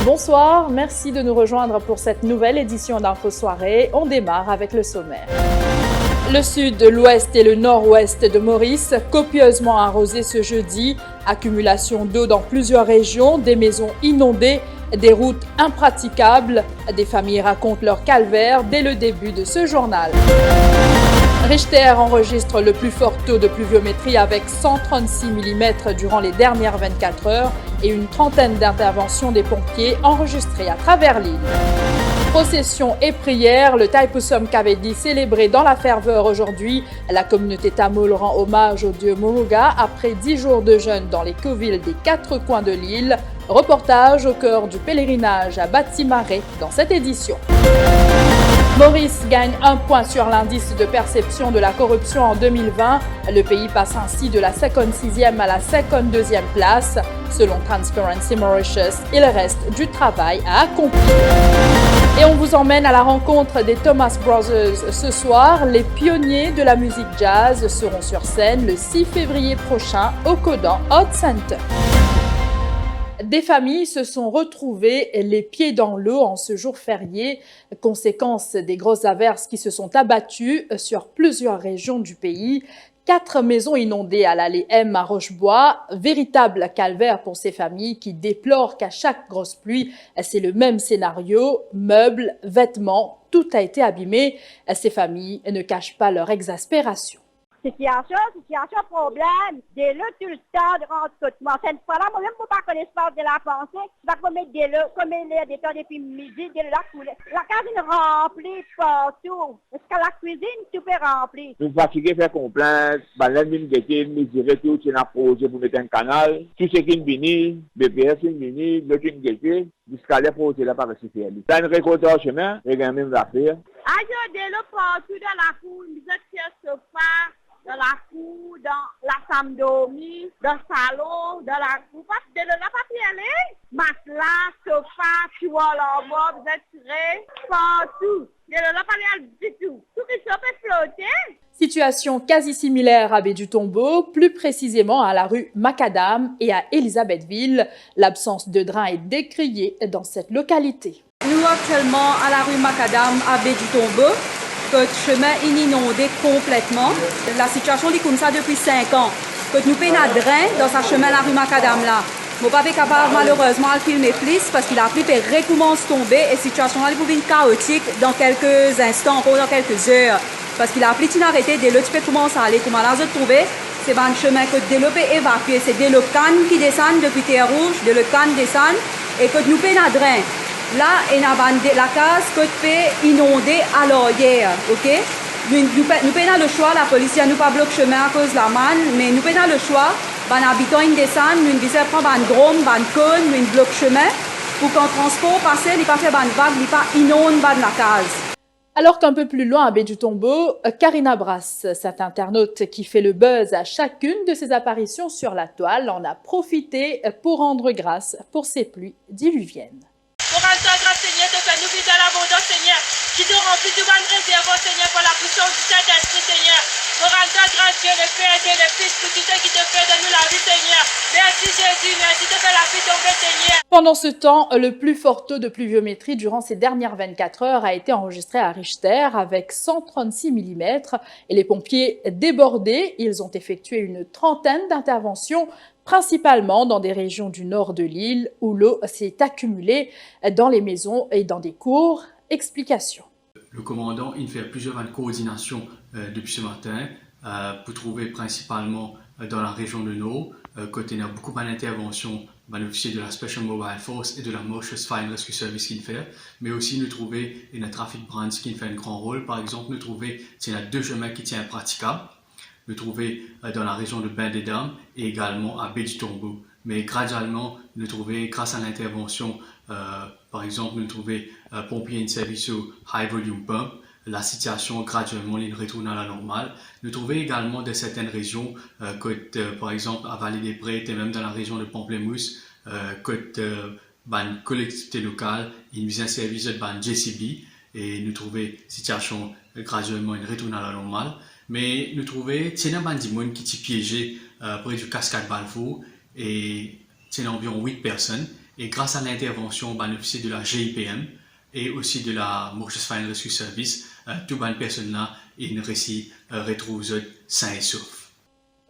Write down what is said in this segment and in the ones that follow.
Bonsoir, merci de nous rejoindre pour cette nouvelle édition d'Info Soirée. On démarre avec le sommaire. Le sud, l'ouest et le nord-ouest de Maurice, copieusement arrosés ce jeudi. Accumulation d'eau dans plusieurs régions, des maisons inondées, des routes impraticables. Des familles racontent leur calvaire dès le début de ce journal. Richter enregistre le plus fort taux de pluviométrie avec 136 mm durant les dernières 24 heures et une trentaine d'interventions des pompiers enregistrées à travers l'île. Procession et prière, le Thaipusam Kavedi célébré dans la ferveur aujourd'hui. La communauté tamoule rend hommage au dieu Muruga après 10 jours de jeûne dans les covilles des 4 coins de l'île. Reportage au cœur du pèlerinage à Batimaré dans cette édition. Maurice gagne 1 point sur l'indice de perception de la corruption en 2020. Le pays passe ainsi de la 56e à la 52e place. Selon Transparency Mauritius, il reste du travail à accomplir. Et on vous emmène à la rencontre des Thomas Brothers ce soir. Les pionniers de la musique jazz seront sur scène le 6 février prochain au Kodan Hot Center. Des familles se sont retrouvées les pieds dans l'eau en ce jour férié, conséquence des grosses averses qui se sont abattues sur plusieurs régions du pays. 4 maisons inondées à l'allée M à Rochebois, véritable calvaire pour ces familles qui déplorent qu'à chaque grosse pluie, c'est le même scénario, meubles, vêtements, tout a été abîmé. Ces familles ne cachent pas leur exaspération. Situation, problème. Des là, tout le temps, devant tout. Cette fois-là, moi-même, pour pas connaître pas de la pensée, je vais mettre des là, comme il est des temps depuis midi, des là, la cuisine remplie partout. Est-ce que la cuisine, tout est rempli? Nous fatigués, faire complainte, l'ennemi guetté, mesurer tout, c'est un projet pour mettre un canal. Tout ce qui est venu, BPS est venu, l'autre qui est guetté, jusqu'à là, pour là, pas réussir. T'as une récolte au chemin, et quand même, va faire. Aïe, des là, partout dans la cour, nous êtes sofa. Dans la cour, dans la salle dormir, dans le salon, dans la cour. Parce que de là, pas y aller. Matelas, sofa, toile en bois, vous êtes tirés, partout. De là, pas y aller du tout. Tout qui peut flotter. Situation quasi similaire à Baie-du-Tombeau, plus précisément à la rue Macadam et à Elisabethville. L'absence de drain est décriée dans cette localité. Nous actuellement à la rue Macadam à Baie-du-Tombeau. Que le chemin est inondé complètement. La situation est comme ça depuis 5 ans. Que nous payons un drain dans ce chemin la rue Macadam là. Mon papa est capable malheureusement de filmer plus parce qu'il a pris et recommence à tomber et la situation là est devenue chaotique dans quelques instants, encore dans quelques heures. Parce qu'il a pris une arrêté, dès le tu peux commencer à aller, comment là de trouver, c'est un chemin que développé évacué, c'est des cannes qui descendent depuis Terre Rouge, des cannes descendent et que nous payons un drain. Là, il y a la case que tu peux inonder à l'arrière, ok? Nous prenons le choix, la police nous pas bloqué le chemin à cause de la manne, mais nous prenons le choix, les habitants ils descendent, nous disons prendre un drôme, un cône, nous bloquons le chemin, pour qu'en transport passe, il pas fait une vague, il pas inonde la case. Alors qu'un peu plus loin à Baie-du-Tombeau, Karina Brass, cette internaute qui fait le buzz à chacune de ses apparitions sur la toile, en a profité pour rendre grâce pour ces pluies diluviennes. Pour rendre grâce, Seigneur, de faire nous vivre dans l'abondance, Seigneur, qui te remplit de bonnes réserves, Seigneur, pour la puissance du Saint-Esprit, Seigneur. Pour rendre grâce, Dieu le Père, Dieu le Fils, pour tout ce qui te fait de nous la vie, Seigneur. Merci Jésus, merci de faire la pluie tomber, Seigneur. Pendant ce temps, le plus fort taux de pluviométrie durant ces dernières 24 heures a été enregistré à Richter avec 136 mm et les pompiers débordés, ils ont effectué une trentaine d'interventions principalement dans des régions du nord de l'île où l'eau s'est accumulée dans les maisons et dans des cours. Explication. Le commandant il fait plusieurs coordinations depuis ce matin pour trouver principalement dans la région de Nord, côté il y a beaucoup d'interventions l'officier de la Special Mobile Force et de la Mauritius Fire Rescue Service qui fait, mais aussi nous trouver une Traffic Branch qui fait un grand rôle. Par exemple, nous trouver il y a 2 chemins qui tiennent praticables. Nous trouver dans la région de Bain des Dames et également à Baie-du-Tombeau. mais graduellement, nous trouvons, grâce à l'intervention, par exemple, nous trouvons pompiers et services au high volume pump, la situation graduellement retourne à la normale. Nous trouvons également dans certaines régions, par exemple à Vallée des Prés et même dans la région de Pamplemousse, une collectivité locale, il nous a un service de JCB et nous trouvons la situation graduellement retourne à la normale. Mais nous trouvons qu'il y a des gens qui sont piégés près du cascade Balfour et il y a environ 8 personnes. Et grâce à l'intervention de l'officier de la GIPM et aussi de la Mauritius Fire and Rescue Service, toutes ces personnes-là, ils retrouvent sains et saufs.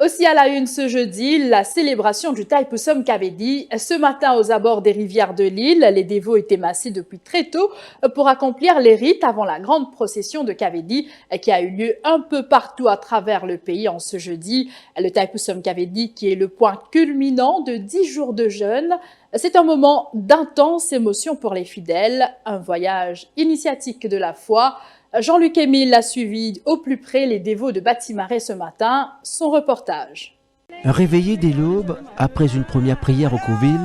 Aussi à la une ce jeudi, la célébration du Thaipusam Kavedi. Ce matin, aux abords des rivières de l'île, les dévots étaient massés depuis très tôt pour accomplir les rites avant la grande procession de Kavedi qui a eu lieu un peu partout à travers le pays en ce jeudi. Le Thaipusam Kavedi qui est le point culminant de 10 jours de jeûne. C'est un moment d'intense émotion pour les fidèles, un voyage initiatique de la foi. Jean-Luc Émile a suivi au plus près les dévots de Batimaré ce matin. Son reportage. Réveillés dès l'aube, après une première prière au Covil,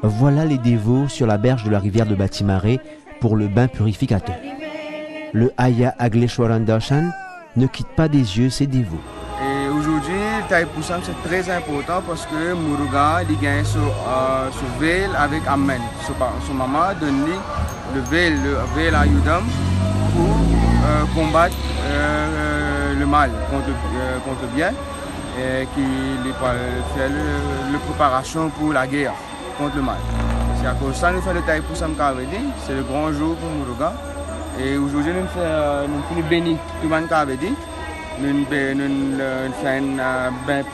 voilà les dévots sur la berge de la rivière de Batimaré pour le bain purificateur. Le Aya Agleshwaran Darshan ne quitte pas des yeux ses dévots. Et aujourd'hui, le Thaipusam c'est très important parce que Muruga il gagne ce veil avec Amen. Son maman donne le veil à Yudam pour combattre le mal contre le bien et qui fait la préparation pour la guerre contre le mal. C'est à cause de ça que nous faisons le Thaipusam Kavedi, c'est le grand jour pour Muruga. Et aujourd'hui nous faisons bénir tout le monde Kavedi. Nous faisons une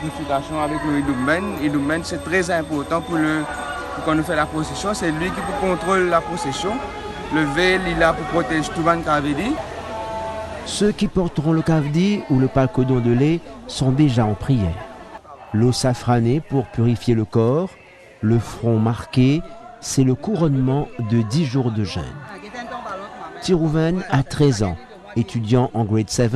purification avec le Idumben. Idumben c'est très important pour quand nous faisons la procession, c'est lui qui contrôle la procession. Le veil il est là pour protéger tout le monde Kavedi. Ceux qui porteront le kavdi ou le palcodon de lait sont déjà en prière. L'eau safranée pour purifier le corps, le front marqué, c'est le couronnement de 10 jours de jeûne. Tirouven a 13 ans, étudiant en grade 7.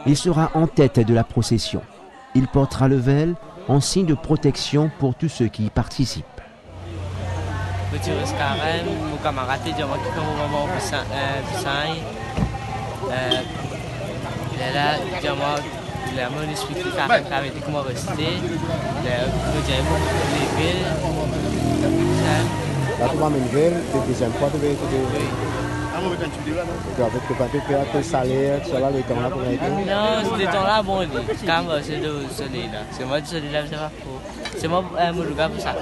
Il sera en tête de la procession. Il portera le veil en signe de protection pour tous ceux qui y participent. Avec le papier que le salaire, cela, le temps là pour être. Non, c'est temps là, bon, quand c'est de celui-là. C'est moi de celui-là, c'est pas faux. C'est moi Muruga pour ça.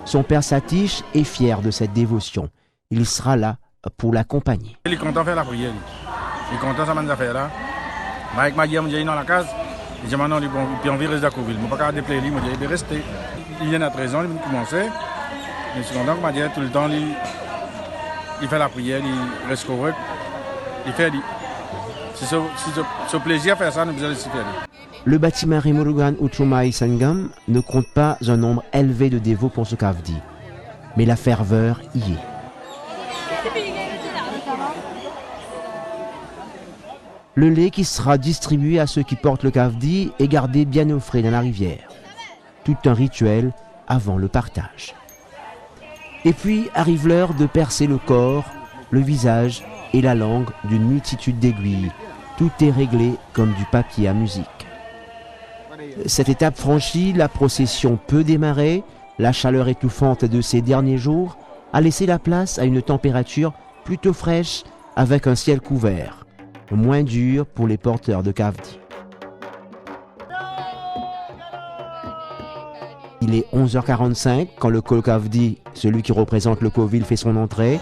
Son père Satish est fier de cette dévotion. Il sera là pour l'accompagner. Il est content de faire la prière. Il est content de faire ces affaires-là. Avec ma guerre, je dans la case. Je dis maintenant, il envie de rester à Coville. Je ne peux pas déplaire, il est resté. Il y en a 13 ans, il vient de commencer. Je suis content que ma guerre, tout le temps, il fait la prière, il reste correct. Il fait. Si c'est plaisir à faire ça, nous besoin de se faire. Le Batimaré Murugan Uchumai Sangam ne compte pas un nombre élevé de dévots pour ce kavdi, mais la ferveur y est. Le lait qui sera distribué à ceux qui portent le kavdi est gardé bien au frais dans la rivière. Tout un rituel avant le partage. Et puis arrive l'heure de percer le corps, le visage et la langue d'une multitude d'aiguilles. Tout est réglé comme du papier à musique. Cette étape franchie, la procession peut démarrer. La chaleur étouffante de ces derniers jours a laissé la place à une température plutôt fraîche avec un ciel couvert, moins dur pour les porteurs de kavdi. Il est 11h45 quand le Kol Kavdi, celui qui représente le Covil, fait son entrée.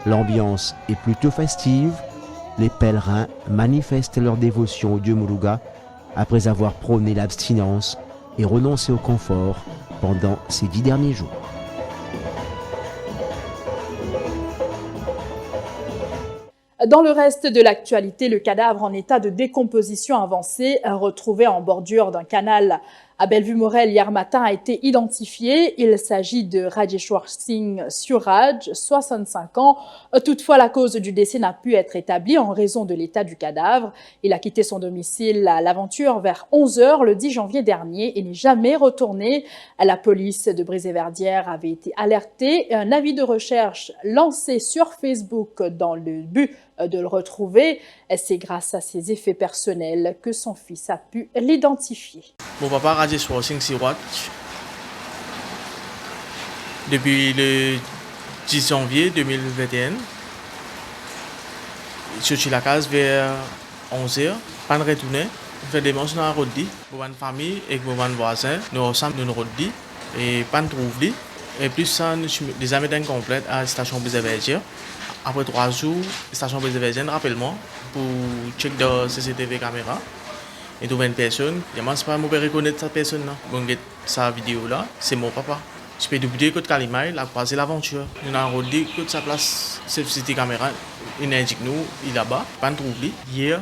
L'ambiance est plutôt festive. Les pèlerins manifestent leur dévotion au dieu Muruga après avoir prôné l'abstinence et renoncé au confort pendant ces 10 derniers jours. Dans le reste de l'actualité, le cadavre en état de décomposition avancée retrouvé en bordure d'un canal à Bellevue-Morel hier matin a été identifié. Il s'agit de Rajeshwar Singh Suraj, 65 ans. Toutefois, la cause du décès n'a pu être établie en raison de l'état du cadavre. Il a quitté son domicile à l'Aventure vers 11 h le 10 janvier dernier et n'est jamais retourné. La police de Brézé-Verdière avait été alertée et un avis de recherche lancé sur Facebook dans le but de le retrouver. C'est grâce à ses effets personnels que son fils a pu l'identifier. Mon papa Rajeshwar Singh Suraj, depuis le 10 janvier 2021, je suis à la case vers 11 h, pas de retourner, fait des manches dans la route, pour ma famille et pour mon voisin, nous ensemble dans la route et pas de trouver. Et plus ça, nous sommes des amis complètes à la station Brézé-Verdière. Après 3 jours, la station Brézé-Verdière, rappelle-moi, pour check de CCTV caméra. Et trouver une personne, je ne sais pas si je peux reconnaître cette personne. Bon, sa vidéo là, c'est mon papa. Je peux douter que Kalimai a croisé l'aventure. Nous avons dit que sa place, cette CCTV caméra, il indique nous, il est là-bas, pas de trouver. Hier,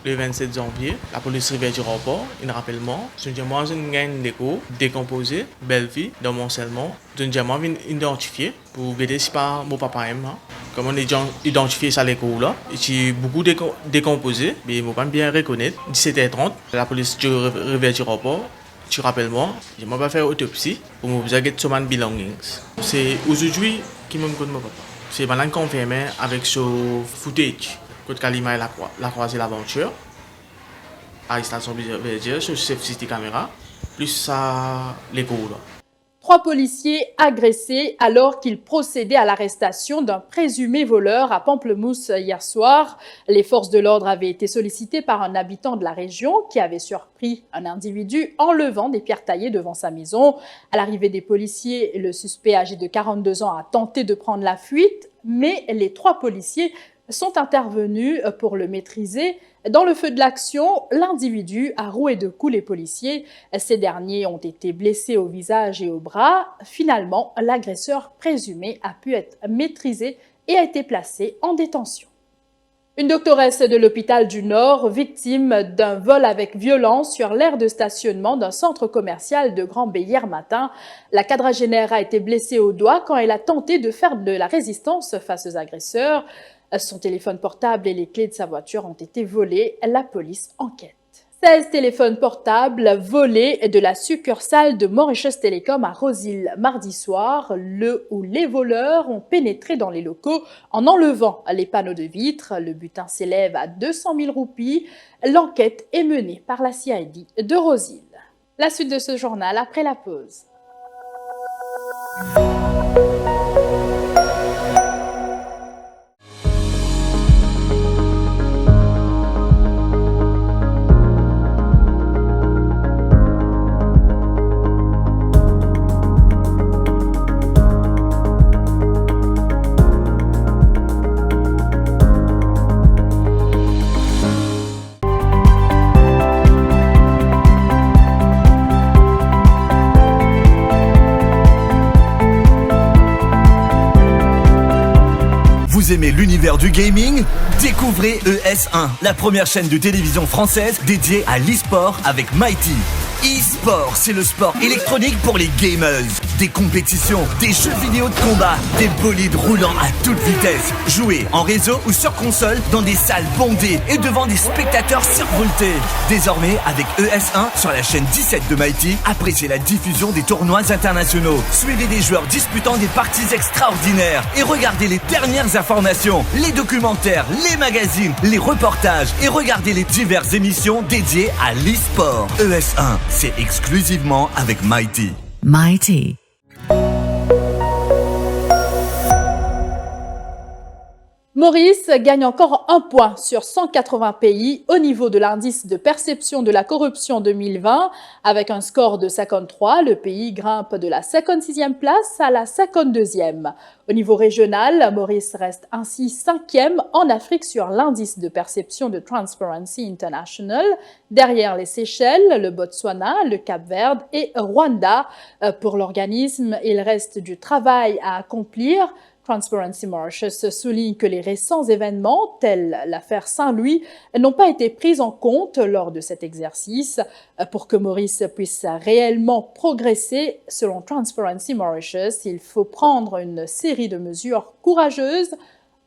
le 27 janvier, la police arrivait du rapport, il rappelle moi, je une gagne d'écho décomposée, belle fille, dans mon scellement, je viens identifier pour vérifier si pas mon papa aime. Comment on identifie ça l'écho là, c'est beaucoup décomposé, mais je ne peux pas bien reconnaître. 17h30, la police arrivait du rapport. Tu rappelles moi, je ne vais pas faire autopsie pour me faire get some belongings. C'est aujourd'hui qui me connaît mon papa. C'est maintenant confirmé avec ce footage. Quand Kalima a croisé l'aventure, à la station Brézé-Verdière, sur cette caméra, plus ça l'écho là. 3 policiers agressés alors qu'ils procédaient à l'arrestation d'un présumé voleur à Pamplemousse hier soir. Les forces de l'ordre avaient été sollicitées par un habitant de la région qui avait surpris un individu enlevant des pierres taillées devant sa maison. À l'arrivée des policiers, le suspect âgé de 42 ans a tenté de prendre la fuite, mais les 3 policiers sont intervenus pour le maîtriser. Dans le feu de l'action, l'individu a roué de coups les policiers. Ces derniers ont été blessés au visage et au bras. Finalement, l'agresseur présumé a pu être maîtrisé et a été placé en détention. Une doctoresse de l'hôpital du Nord, victime d'un vol avec violence sur l'aire de stationnement d'un centre commercial de Grand-Bay hier matin. La quadragénaire a été blessée au doigt quand elle a tenté de faire de la résistance face aux agresseurs. Son téléphone portable et les clés de sa voiture ont été volés. La police enquête. 16 téléphones portables volés de la succursale de Mauritius Telecom à Rosehill mardi soir, où les voleurs ont pénétré dans les locaux en enlevant les panneaux de vitres. Le butin s'élève à 200 000 roupies. L'enquête est menée par la CID de Rosehill. La suite de ce journal après la pause. Vous aimez l'univers du gaming? Découvrez ES1, la première chaîne de télévision française dédiée à l'e-sport avec Mighty. E-sport, c'est le sport électronique pour les gamers. Des compétitions, des jeux vidéo de combat, des bolides roulant à toute vitesse. Jouez en réseau ou sur console dans des salles bondées et devant des spectateurs survoltés. Désormais, avec ES1 sur la chaîne 17 de Mighty, appréciez la diffusion des tournois internationaux. Suivez des joueurs disputant des parties extraordinaires et regardez les dernières informations, les documentaires, les magazines, les reportages et regardez les diverses émissions dédiées à l'e-sport. ES1, c'est exclusivement avec Mighty. Mighty. Maurice gagne encore 1 point sur 180 pays au niveau de l'indice de perception de la corruption 2020. Avec un score de 53, le pays grimpe de la 56e place à la 52e. Au niveau régional, Maurice reste ainsi 5e en Afrique sur l'indice de perception de Transparency International, derrière les Seychelles, le Botswana, le Cap-Vert et Rwanda. Pour l'organisme, il reste du travail à accomplir. Transparency Mauritius souligne que les récents événements, tels l'affaire Saint-Louis, n'ont pas été pris en compte lors de cet exercice. Pour que Maurice puisse réellement progresser, selon Transparency Mauritius, il faut prendre une série de mesures courageuses,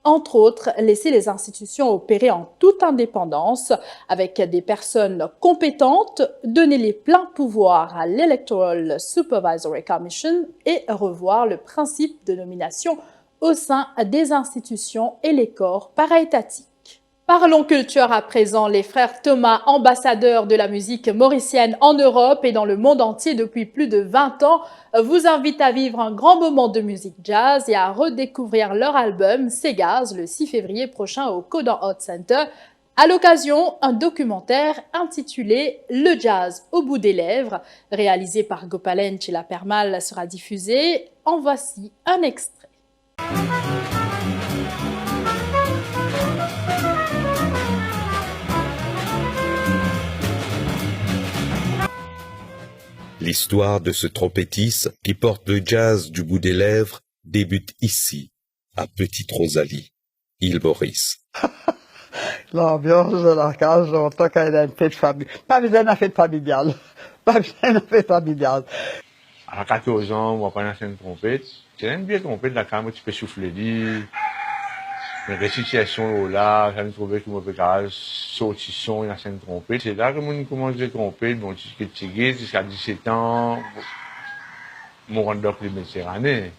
entre autres, laisser les institutions opérer en toute indépendance avec des personnes compétentes, donner les pleins pouvoirs à l'Electoral Supervisory Commission et revoir le principe de nomination au sein des institutions et les corps para-étatiques. Parlons culture à présent. Les frères Thomas, ambassadeurs de la musique mauricienne en Europe et dans le monde entier depuis plus de 20 ans, vous invitent à vivre un grand moment de musique jazz et à redécouvrir leur album Ségaz le 6 février prochain au Codan Hot Center. À l'occasion, un documentaire intitulé « Le jazz au bout des lèvres » réalisé par Gopalen Chila Permal sera diffusé. En voici un extrait. L'histoire de ce trompettiste qui porte le jazz du bout des lèvres débute ici, à Petite Rosalie, île Maurice. L'ambiance de la case, j'entends qu'il y a une fête familiale. Pas besoin d'une fête familiale. Pas besoin d'une fête familiale. À 14 ans, on va prendre une trompette. C'est une vieille trompette, la caméra, tu peux souffler, une récitation là, j'en ai trouvé que mon pécage, sortisson, il y a une trompette. C'est là que mon commence à tromper, bon, jusqu'à 17 ans, mon rendeur plus méditerranéen.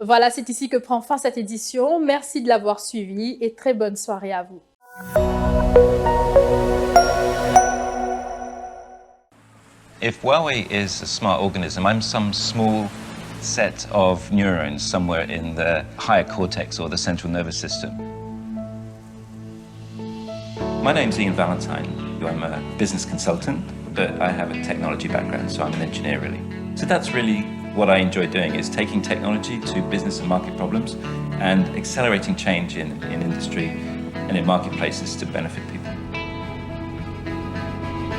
Voilà, c'est ici que prend fin cette édition. Merci de l'avoir suivi et très bonne soirée à vous. If Huawei is a smart organism, I'm some small set of neurons somewhere in the higher cortex or the central nervous system. My name's Ian Valentine. I'm a business consultant, but I have a technology background, so I'm an engineer really. So that's really what I enjoy doing, is taking technology to business and market problems and accelerating change in industry and in marketplaces to benefit people.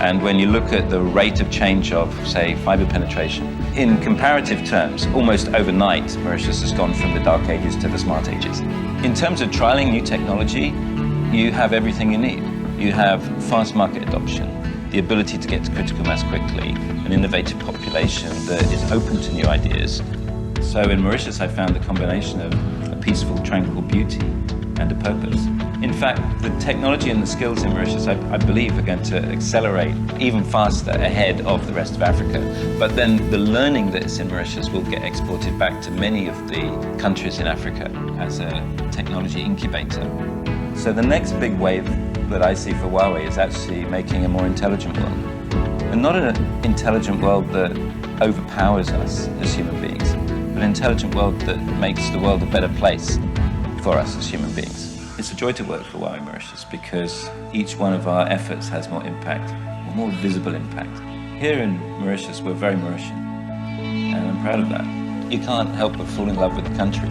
And when you look at the rate of change of, say, fiber penetration, in comparative terms, almost overnight, Mauritius has gone from the dark ages to the smart ages. In terms of trialing new technology, you have everything you need. You have fast market adoption, the ability to get to critical mass quickly, an innovative population that is open to new ideas. So in Mauritius, I found the combination of a peaceful, tranquil beauty and a purpose. In fact, the technology and the skills in Mauritius, I believe, are going to accelerate even faster ahead of the rest of Africa. But then the learning that's in Mauritius will get exported back to many of the countries in Africa as a technology incubator. So the next big wave that I see for Huawei is actually making a more intelligent world. And not an intelligent world that overpowers us as human beings, but an intelligent world that makes the world a better place for us as human beings. It's a joy to work for Huawei Mauritius because each one of our efforts has more impact, more visible impact. Here in Mauritius, we're very Mauritian, and I'm proud of that. You can't help but fall in love with the country.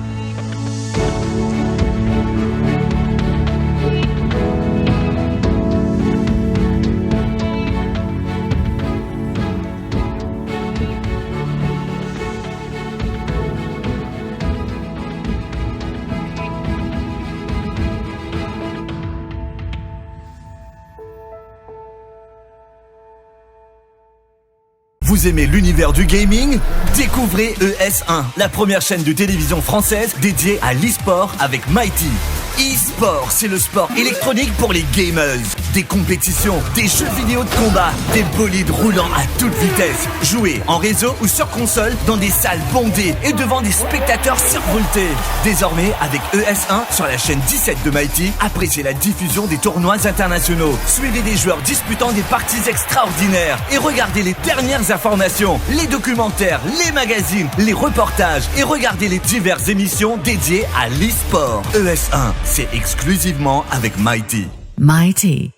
Vous aimez l'univers du gaming? Découvrez ES1, la première chaîne de télévision française dédiée à l'e-sport avec Mighty. E-sport, c'est le sport électronique pour les gamers. Des compétitions, des jeux vidéo de combat, des bolides roulants à toute vitesse. Jouez en réseau ou sur console dans des salles bondées et devant des spectateurs survoltés. Désormais, avec ES1 sur la chaîne 17 de Mighty, appréciez la diffusion des tournois internationaux. Suivez des joueurs disputant des parties extraordinaires et regardez les dernières informations, les documentaires, les magazines, les reportages et regardez les diverses émissions dédiées à l'e-sport. ES1, c'est exclusivement avec Mighty. Mighty.